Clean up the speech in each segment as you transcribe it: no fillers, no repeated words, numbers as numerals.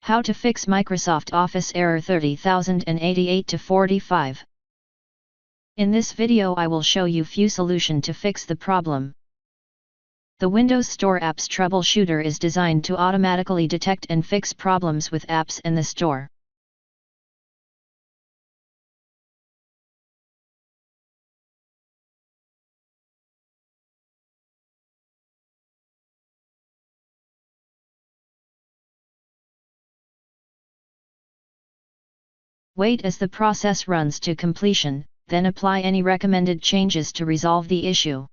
How to fix Microsoft Office error 30088-45. In this video I will show you few solution to fix the problem. The Windows Store Apps Troubleshooter is designed to automatically detect and fix problems with apps in the store. Wait as the process runs to completion, then apply any recommended changes to resolve the issue.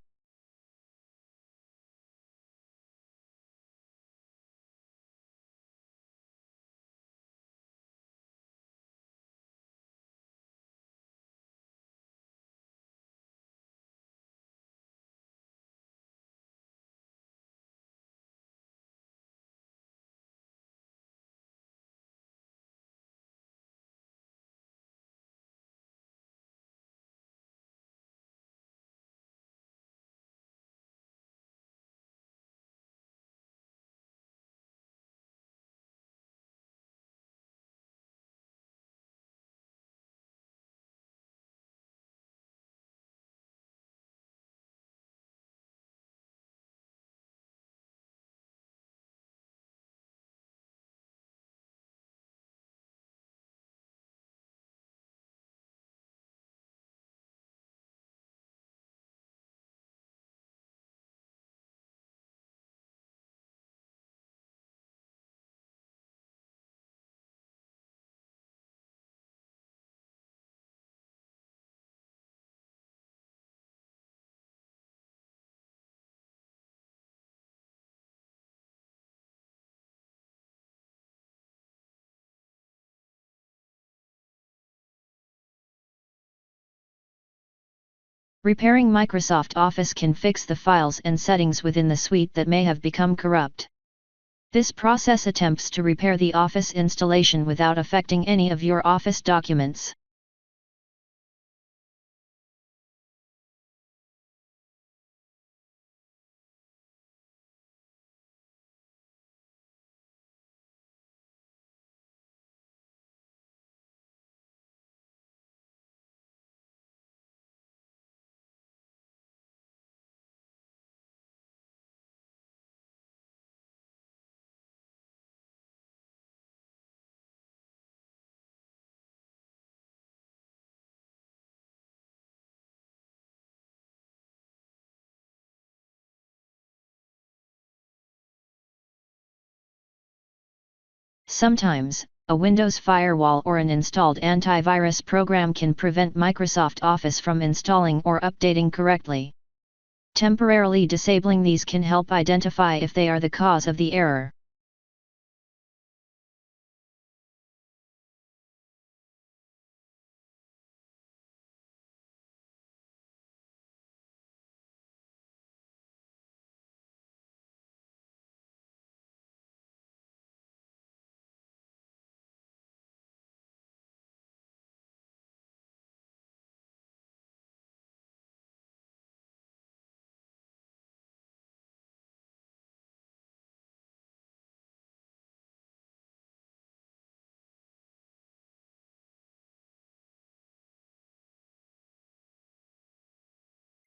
Repairing Microsoft Office can fix the files and settings within the suite that may have become corrupt. This process attempts to repair the Office installation without affecting any of your Office documents. Sometimes, a Windows firewall or an installed antivirus program can prevent Microsoft Office from installing or updating correctly. Temporarily disabling these can help identify if they are the cause of the error.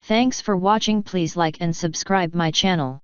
Thanks for watching. Please like and subscribe my channel.